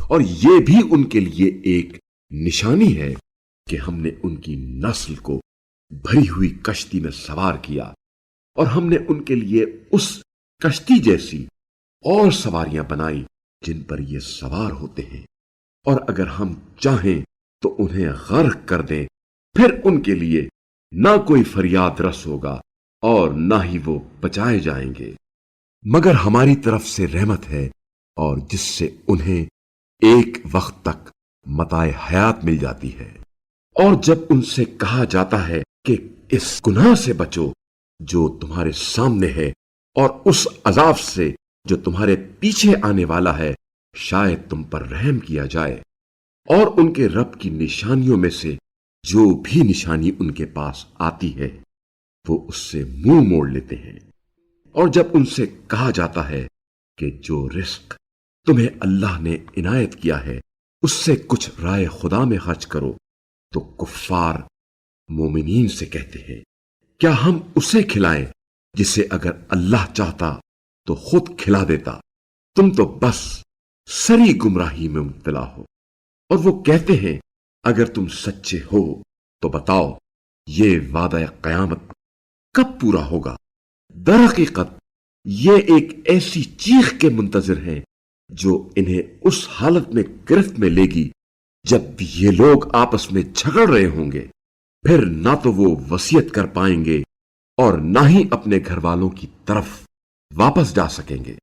اور یہ بھی ان کے لیے ایک نشانی ہے کہ ہم نے ان کی نسل کو بھری ہوئی کشتی میں سوار کیا اور ہم نے ان کے لیے اس کشتی جیسی اور سواریاں بنائی جن پر یہ سوار ہوتے ہیں، اور اگر ہم چاہیں تو انہیں غرق کر دیں، پھر ان کے لیے نہ کوئی فریاد رس ہوگا اور نہ ہی وہ بچائے جائیں گے، مگر ہماری طرف سے رحمت ہے، اور جس سے انہیں ایک وقت تک متاع حیات مل جاتی ہے۔ اور جب ان سے کہا جاتا ہے کہ اس گناہ سے بچو جو تمہارے سامنے ہے اور اس عذاب سے جو تمہارے پیچھے آنے والا ہے، شاید تم پر رحم کیا جائے، اور ان کے رب کی نشانیوں میں سے جو بھی نشانی ان کے پاس آتی ہے وہ اس سے منہ موڑ لیتے ہیں۔ اور جب ان سے کہا جاتا ہے کہ جو رزق تمہیں اللہ نے عنایت کیا ہے اس سے کچھ رائے خدا میں خرچ کرو، تو کفار مومنین سے کہتے ہیں کیا ہم اسے کھلائیں جسے اگر اللہ چاہتا تو خود کھلا دیتا، تم تو بس سری گمراہی میں مبتلا ہو۔ اور وہ کہتے ہیں اگر تم سچے ہو تو بتاؤ یہ وعدہ قیامت کب پورا ہوگا؟ در حقیقت یہ ایک ایسی چیخ کے منتظر ہیں جو انہیں اس حالت میں گرفت میں لے گی جب یہ لوگ آپس میں جھگڑ رہے ہوں گے، پھر نہ تو وہ وصیت کر پائیں گے اور نہ ہی اپنے گھر والوں کی طرف واپس جا سکیں گے۔